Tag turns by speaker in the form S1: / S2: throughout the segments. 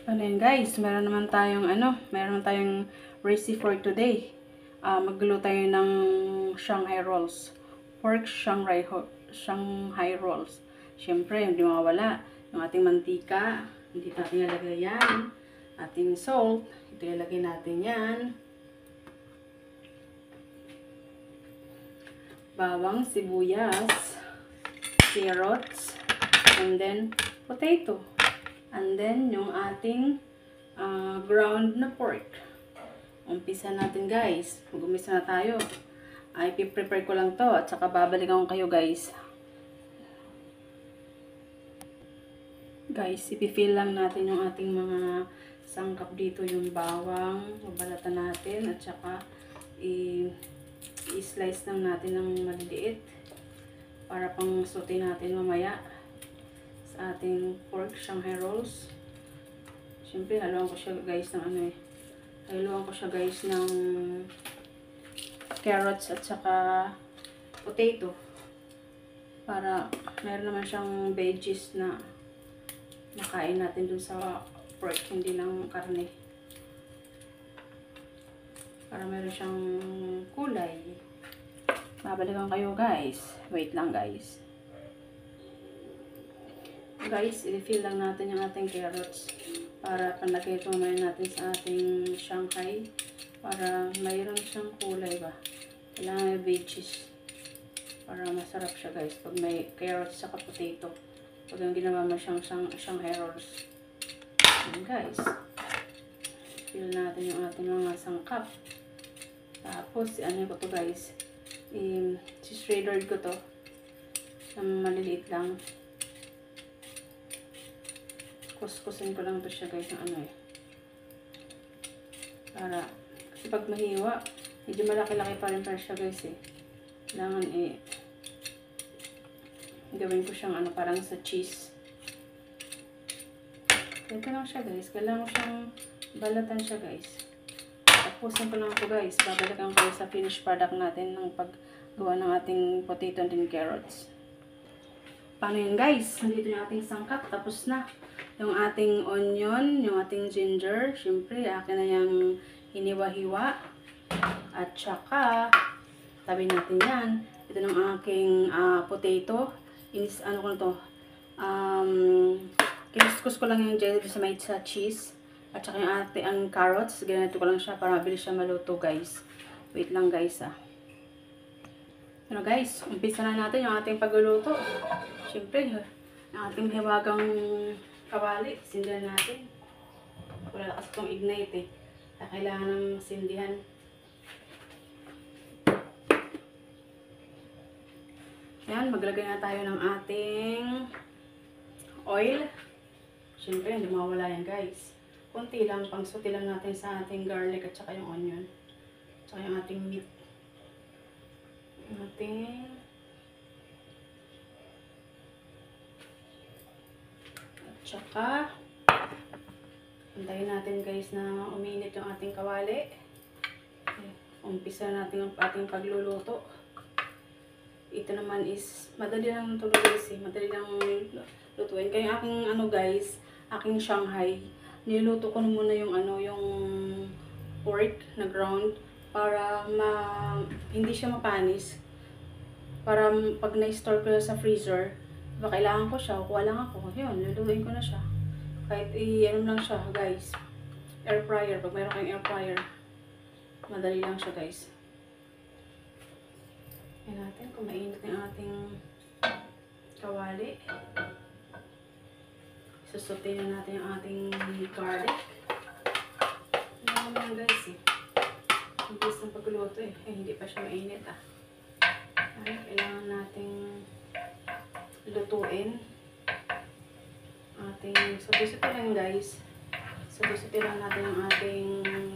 S1: Ano yan guys, meron tayong recipe for today. Magluto tayo ng Shanghai rolls. Pork Shanghai rolls. Siyempre, hindi mawawala yung ating mantika. Hindi natin ilalagay yan. Ating salt, ito ilalagay natin yan. Bawang, sibuyas, carrots, and then potato. And then, yung ating ground na pork. Umpisa natin guys. Mag-umpisa na tayo. Ay, piprepare ko lang to. At saka babalikan ko kayo guys. Guys, ipifill lang natin yung ating mga sangkap dito. Yung bawang. Mabalatan natin. At saka i-slice lang natin ng maliliit. Para pang saute natin mamaya. Sa ating pork Shanghai rolls. Siyempre, haluan ko siya guys ng haluan ko siya guys ng carrots at saka potato. Para meron naman siyang veggies na makain natin dun sa pork, hindi lang karne. Para meron siyang kulay. Babalikan kayo guys. Wait lang guys. Guys, i-fill lang natin yung ating carrots para panlagay ito mamaya natin sa ating Shanghai para mayroon siyang kulay ba. Kailangan may veggies para masarap siya guys pag may carrots saka potato. Pag yung ginawa mo siyang Shanghai rolls. Ayan guys. Fill natin yung ating mga sangkap. Tapos, ano ko to guys. Si-shredder ko to. Ng maliliit lang. Kuskusin ko lang to siya guys ng para kasi pag mahiwa medyo malaki-laki pa rin siya guys kailangan gawin ko siyang parang sa cheese. Ito lang siya guys, kailangan ko siyang balatan siya guys. Tapusin ko lang po guys, babalikan ko sa finished product natin ng paggawa ng ating potato and carrots. Paano yun guys? Nandito yung ating sangkap, tapos na. Yung ating onion, yung ating ginger, syempre, akin na yung hiniwa-hiwa. At saka, tabi natin yan. Ito ng aking potato. Ano ko na to? Kinuskus ko lang yung ginger sa cheese. At saka yung ating carrots. Ganito ko lang siya para mabilis siya maluto guys. Wait lang guys Ano guys, umpisa na natin yung ating pagluluto. Syempre, yung ating hiwagang kawali, sindihan natin. Wala kasi itong ignite kailangan ng sindihan. Yan, maglagay na tayo ng ating oil. Siyempre, hindi mawala yan guys. Kunti lang, pang-sauté lang natin sa ating garlic at saka yung onion. At saka yung ating meat. Tsaka, antayin natin guys na uminit yung ating kawali. Umpisa natin ang ating pagluluto. Ito naman is, madali lang ito guys madali lang lutuin. Kaya aking guys, aking Shanghai, niluto ko muna yung yung pork na ground para hindi siya mapanis. Para pag na-store ko sa freezer, diba kailangan ko siya, kuha lang ako. Yun, lulutuin ko na siya. Kahit ano lang siya, guys. Air fryer. Pag mayroon kayong air fryer, madali lang siya, guys. Yan natin, kung mainit yung ating kawali. Susutin na natin yung ating garlic. Yan naman, guys, Ang bilis ng pagluto, hindi pa siya mainit, Kailangan nating lutuin ating suti-suti lang guys. Suti-suti lang natin yung ating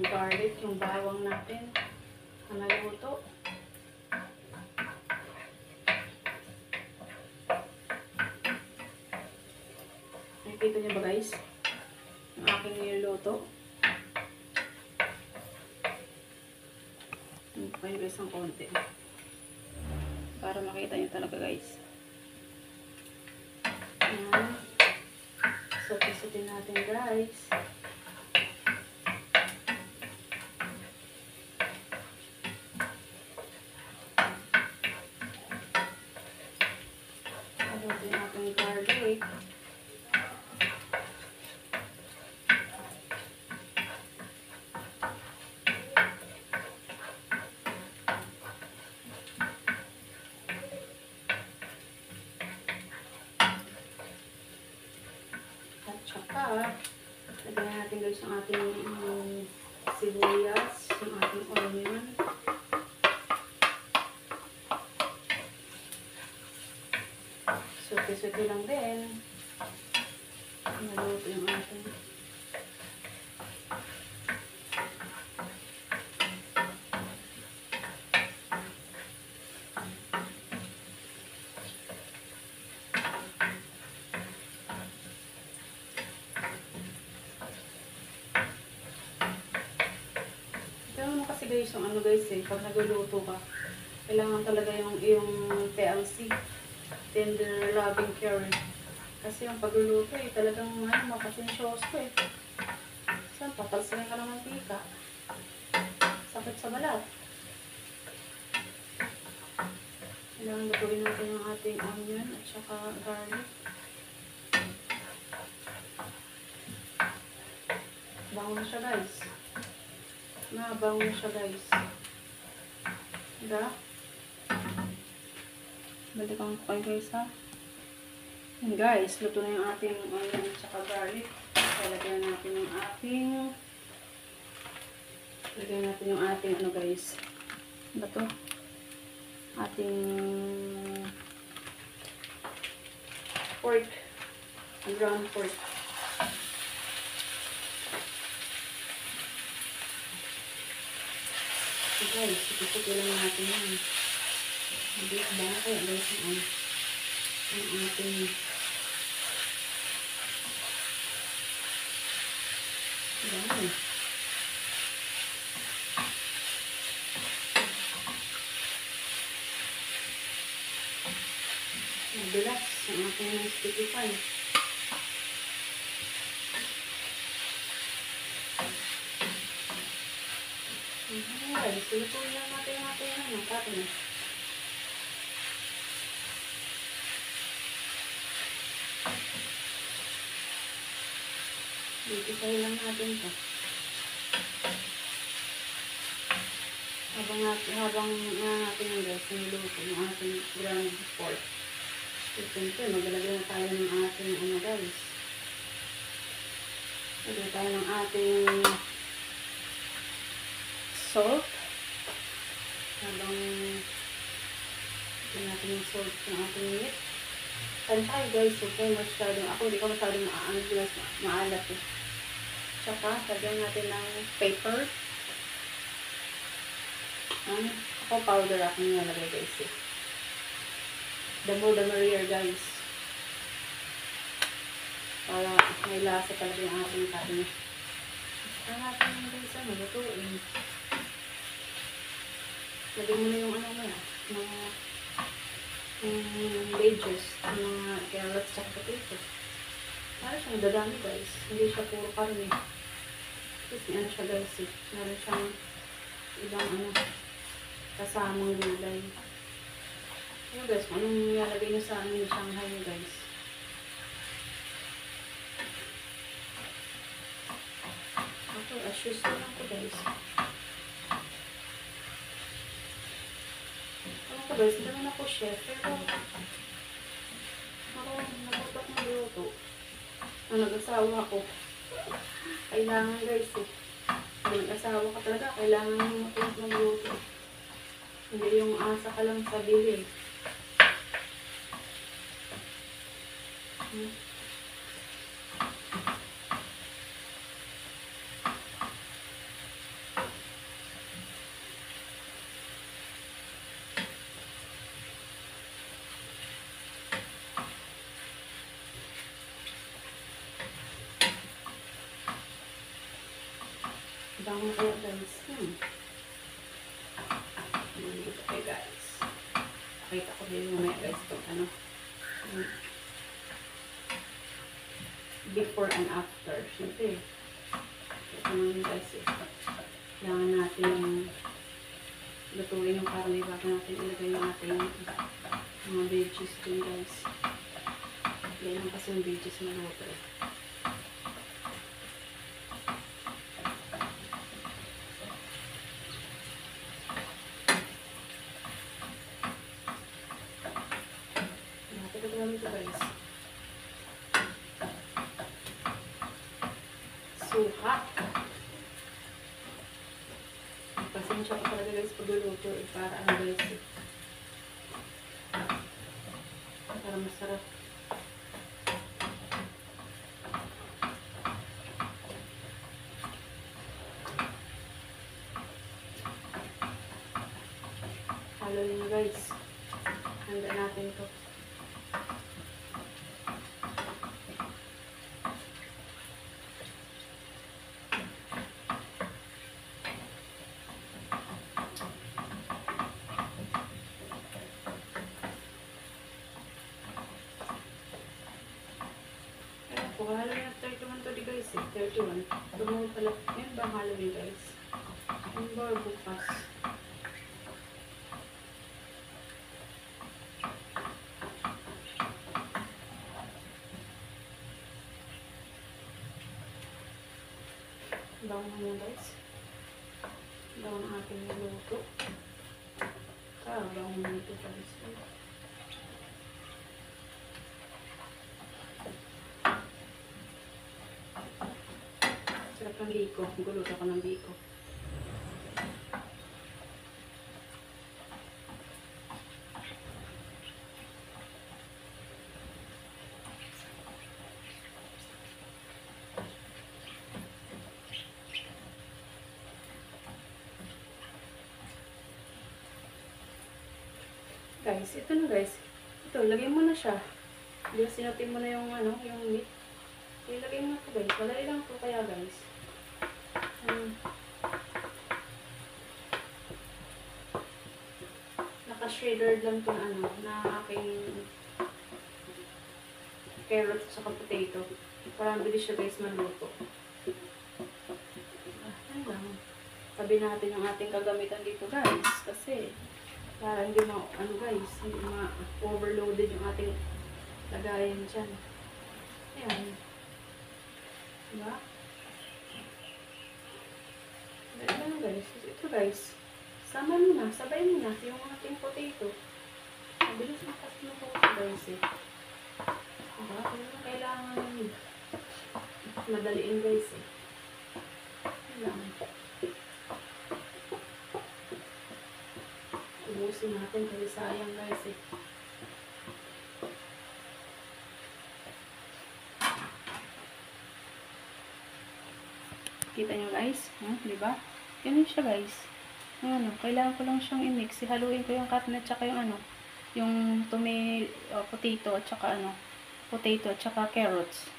S1: garlic, yung bawang natin na naluto. Nakikita niyo ba guys yung aking niluluto? Pwede guys ng konti para makita niyo talaga guys. Ayan. Suti-suti natin guys. lagyan natin guys yung ating sibuyas, yung ating onion. Suti-suti lang din. Naluto yung ating. Kasi guys, yung ano guys pag nagluluto ka, kailangan talaga yung TLC, tender loving care. Kasi yung pagluluto talagang mapasensyoso Saan patalsikan ka ng mantika? Sakit sa balat. Kailangan lutuin natin yung ating onion at saka garlic. Bango na siya guys. Nabango na siya guys. Diba? Balikan ko kayo guys ha. And guys, luto na yung ating onion at saka garlic. Lagyan natin yung ating ano guys. Ano to? Ating pork. Ground pork. So guys, ipipit lang natin yan. Hindi ba kaya guys yung ating dami. Madulas ang ating sticky pan. Guys, lutuin lang natin yung ating karne. Dito lang natin ito. Habang natin yung guys, niluto yung ating ground pork. Ito, maglalagay na tayo ng ating ano guys. Lagyan tayo ng ating salt. Habang lagyan natin yung salt ng ating meat. Tayo guys, okay, masyadong, ako hindi ko masyadong maalat Tsaka, lagyan natin ng pepper. Ako powder ako nilalagay guys The more the merrier guys. Para may lasa talaga yung ating karne. Ang ating guys, lutuin. Lagyan mo na yung yung veggies, mga carrots at potato. Para siyang dadami guys. Hindi siya puro karne. Kasi ano siya guys Meron siyang ibang kasamang gulay. Ano guys, anong nilalagay niyo sa amin Shanghai niyo guys? Ako, as usual lang ko guys. Ako guys, hindi naman ako chef. Pero ako nabutok ng luto. Nag-asawa ako. Kailangan guys Pag nag-asawa ka talaga, kailangan mo matutok ng luto. Hindi yung asa ka lang sa bili. Bango kaya guys. Dito kayo guys. Pakita ko din mamaya guys itong before and after. Siyempre, ito naman guys kailangan natin lutuin yung karne bago natin ilagay yung ating mga veggies din guys. Ganyan kasi yung veggies maluto Ito guys. suka. Pasensya ko talaga guys pagluluto eh, para ano guys eh. Para masarap. Halo nyo guys. Handa natin to. Halo na 31 to di guys eh. 31. Tumawag pala. Yan ba Halloween guys? Yan ba bukas? Bago na yan guys. Bago na ating niluto. Bago na ito guys. Sarap ng biko. Gulot ako ng biko. Guys, ito na guys. Ito, lagay mo na siya. Di ba sinutin mo na yung ano, yung meat. Ilagay mo na ito guys. Malay lang ito kaya guys. Naka-shredded lang ito na ano, na aking carrot sa potato. Parang bilis siya guys maluto. Ano lang. Tabi natin ang ating kagamitan dito guys. Kasi para hindi ano guys, hindi ma-overloaded yung ating lagayan dyan. Ayan. Diba? Ayan guys. Ito guys. Sama mo na. Sabay mo na yung ating potato. Mabilis makasluto ko guys eh. Diba? Kailangan madaliin guys eh. Ayan. Ubusin natin kasi sayang guys eh. Kita nyo guys? Diba? Ganun siya guys. Ano, kailangan ko lang siyang i-mix. Haluin ko yung carrot at saka yung ano, yung potato at saka ano, potato at saka carrots.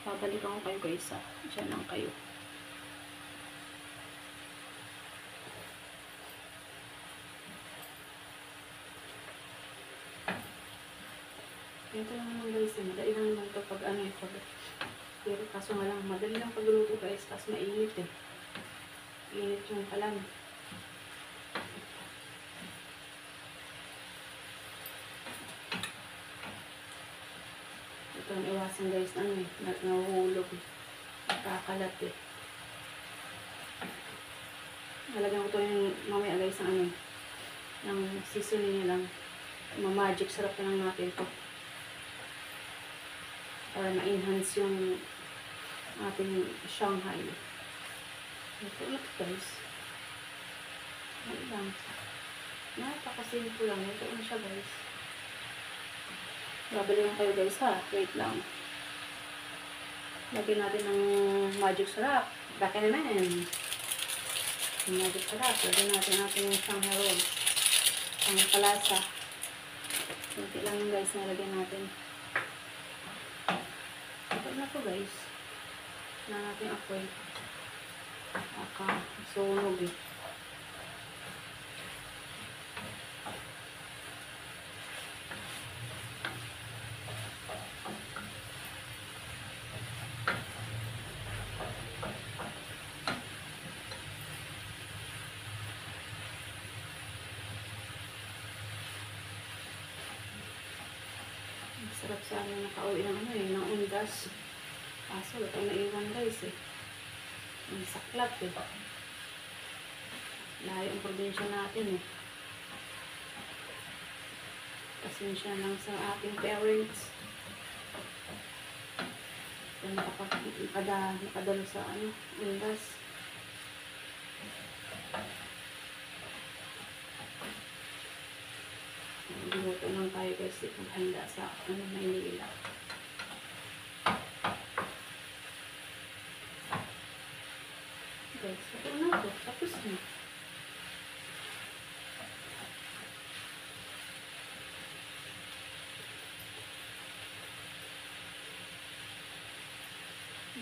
S1: Babalikan ko kayo guys ha. Diyan lang kayo. Ito lang naman guys, madali lang naman ito pag ano ito. Pero kaso nga lang, madali lang pagluto guys, kasi mainit eh. Init yung kalan. Ito ang iwasan guys, ano eh, nahuhulog eh. Nakakalat eh. Nalagyan ko ito yung mamaya guys, ng ano, ng seasoning niya lang. Magic sarap na lang natin ito. Para ma-enhance yung ating Shanghai. Ito ulit guys. Ano lang. Napakasimple lang. Ito na siya guys. Babali lang kayo guys ha. Wait lang. Lagyan natin ng magic syrup. Baka naman. Yung magic syrup. Lagyan natin yung Shanghai roll. Ang palasa. Kunti lang yung guys na lagyan natin. Ito na po guys. Na natin apoy. Sunog eh. Sarap sa amin nakauwi ng ano eh, ng undas. Kaso, ito naiwan guys eh. Ang saklap eh. Layo ang probinsya natin eh. Pasensya lang sa ating parents. Kaya nakadalo sa undas. Luto lang tayo guys, itong handa sa Maynila. Guys, ito na ito. Tapos na.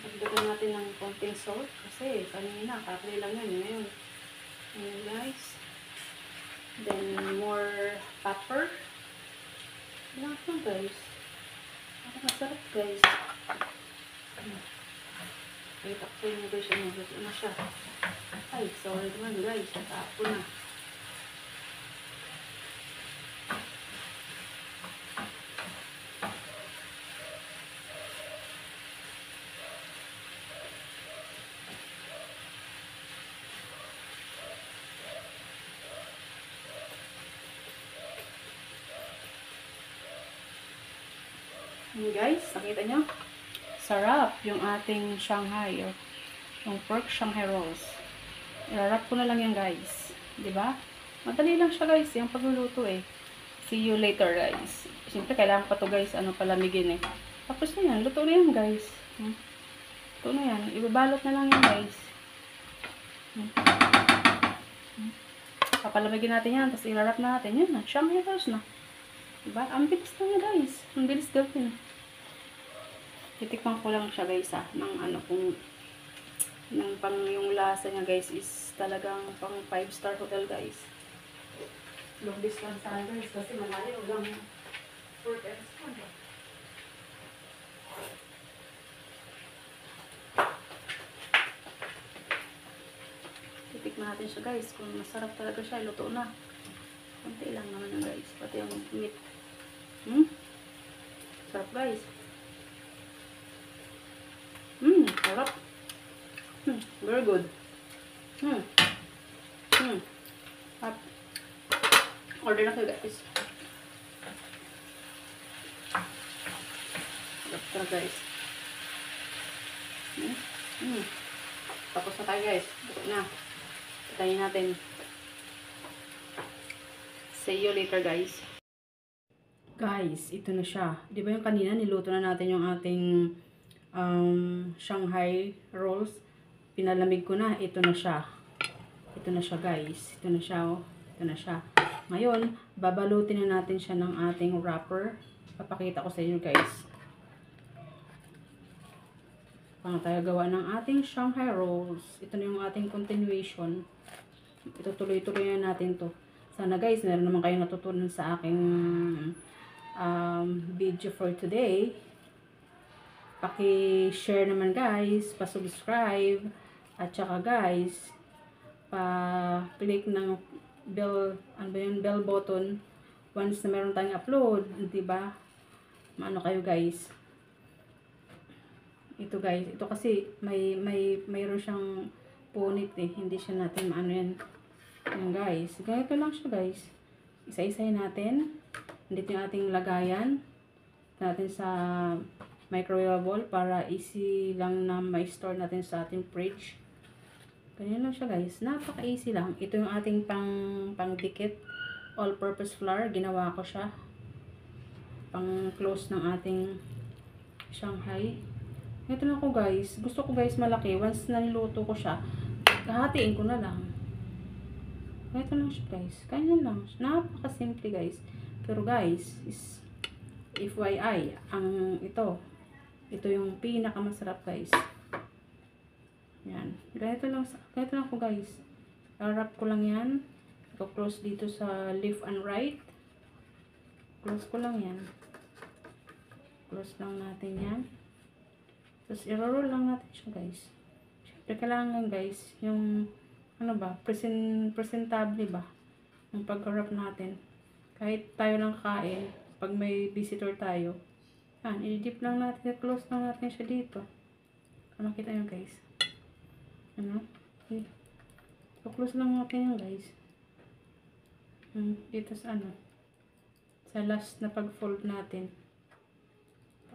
S1: Dagdagan natin ng konting salt kasi kanina kapre lang yan ngayon. Ayan guys. Then more pepper. Lahat lang guys. Masarap guys. Ay, takpoy nyo guys. Luto na siya. Ay, sorry naman guys. Natapo na. Guys, nakita nyo? Sarap yung ating Shanghai. Yung pork Shanghai rolls. Ilarap ko na lang yan guys. Diba? Madali lang siya guys. Yung pagluluto eh. See you later guys. Siyempre kailangan pa to guys. Palamigin eh. Tapos na yan. Luto na yan guys. Luto na yan. Ibabalot na lang yan guys. Papalamigin natin yan. Tapos ilarap na natin. Yan na. Shanghai rolls na. Diba? Ang bilis na yan guys. Ang bilis gawin. Titikman ko lang siya guys kung yung lasa niya guys is talagang pang 5-star hotel guys. Long distance sana guys kasi malayo lang for export. Titikman natin siya guys kung masarap talaga siya. Luto na. Kunti lang naman yan guys. Pati yung meat. Sarap guys. Sarap. Very good. Order na kayo guys. Sarap guys. Tapos na tayo guys. Ito na. Patayin natin. See you later guys. Guys, ito na siya. Di ba yung kanina niluto na natin yung ating Shanghai rolls? Pinalamig ko na. Ito na siya. Ito na siya guys. Ito na siya oh. Ito na siya. Ngayon, babalutin na natin siya ng ating wrapper. Papakita ko sa inyo guys. Paano tayo gawa ng ating Shanghai rolls. Ito na yung ating continuation. Ito tuloy-tuloy na natin to. Sana guys, meron naman kayo natutunan sa aking video for today. Paki-share naman guys, pa-subscribe, at saka guys, pa-click ng bell, bell button once na meron tayong upload, diba? Maano kayo guys. Ito guys, ito kasi mayroon siyang punit eh, hindi siya natin maano yan. Yan guys, ganito lang siya guys. Isa-isahin natin. Dito yung ating lagayan natin sa microwavable para easy lang na ma-store natin sa ating fridge. Ganyan lang siya guys. Napaka-easy lang. Ito yung ating pang-dikit all-purpose flour. Ginawa ko siya. Pang-close ng ating Shanghai. Ito na ko guys. Gusto ko guys malaki. Once na niluto ko siya, hahatiin ko na lang. Ito lang siya guys. Ganyan lang. Napaka-simple guys. Pero guys, is FYI, ito yung pinakamasarap guys. Yan. Ganito lang ko guys. Wrap ko lang yan. Close dito sa left and right. Close ko lang yan. Close lang natin yan. Tapos i-roll lang natin siya guys. Siyempre kailangan guys, yung presentable ba? Yung pag-wrap natin. Kahit tayo lang kain, pag may visitor tayo, yan, i-dip lang natin, close lang natin siya dito. Makita nyo guys. Ano? Okay. So, close lang natin yan guys. Dito sa last na pag-fold natin.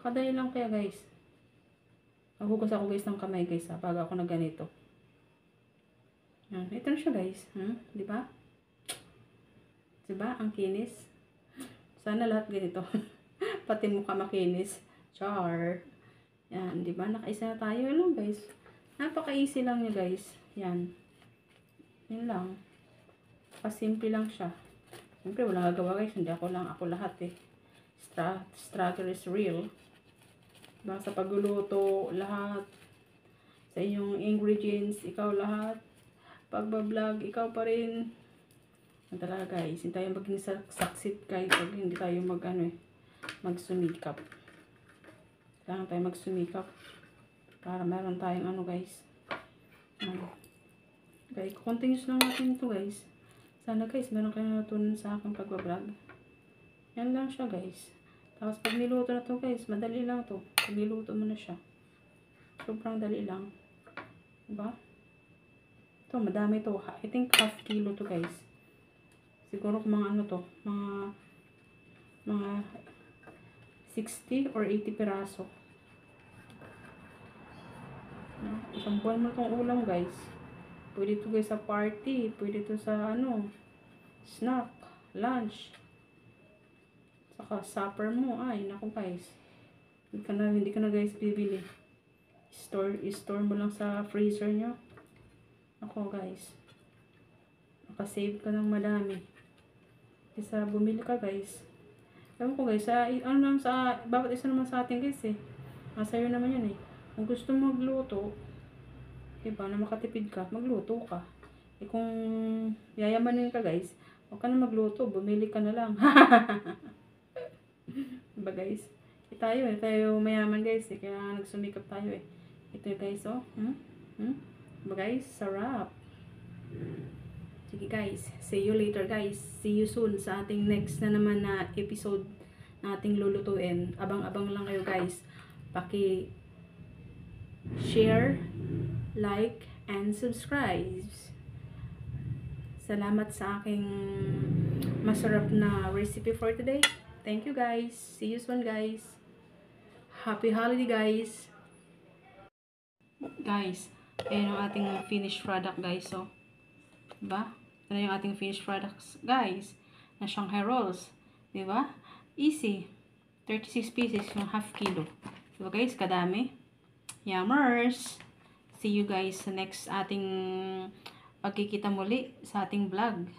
S1: Pakadali lang kaya guys. Maghugas ako guys ng kamay guys ha, pag ako na ganito. Yan. Ito na siya guys. Di ba? Diba? Ang kinis. Sana lahat ganito. Pati mukha makinis. Char. Yan. Diba? Nakaisa na tayo. Ano guys? Napaka-easy lang niya guys. Yan. Yan lang. Pasimple lang siya. Siyempre wala gagawa guys. Hindi ako lang. Ako lahat eh. Struggle is real. Diba? Sa pagluluto, lahat. Sa inyong ingredients, ikaw lahat. Pagbablog, ikaw pa rin. Ang talaga guys, hindi tayo maging succeed guys pag hindi tayo magsumikap. Kailangan tayo magsumikap para meron tayong ano guys. Okay, continuous lang natin ito guys. Sana guys, meron kayo natutunan sa aking pagbablog. Yan lang siya guys. Tapos pag niluto na to guys, madali lang to. Pag niluto mo na siya. Sobrang dali lang. Diba? Ito, madami to. I think half kilo to guys. Siguro kung mga ano to, mga 60 or 80 piraso. Isang buwan mo itong ulam guys. Pwede to guys sa party, pwede to sa ano, snack, lunch. Saka supper mo. Ay, naku guys. Hindi ka na guys bibili. I-store mo lang sa freezer nyo. Ako guys. Nakasave ka ng madami. Isa bumili ka guys. Ewan ko guys, bawat isa naman sa atin guys eh. Sa'yo naman yun eh. Kung gusto mo magluto, diba, na makatipid ka, magluto ka. Eh kung yayamanin ka guys, huwag ka na magluto, bumili ka na lang. Diba guys? Tayo mayaman guys eh, kaya nagsumikap tayo eh. Ito guys oh. Diba guys? Sarap. Sige guys, see you later guys. See you soon sa ating next na naman na episode na ating lulutuin. Abang-abang lang kayo guys. Share, like, and subscribe. Salamat sa aking masarap na recipe for today. Thank you guys. See you soon guys. Happy holiday guys. Guys, ayan ang ating finished product guys. So, diba? Ito yung ating finished products, guys, na Shanghai rolls. Diba? Easy. 36 pieces, yung half kilo. Diba guys? Kadami. Yummers! See you guys sa next ating pagkikita muli sa ating vlog.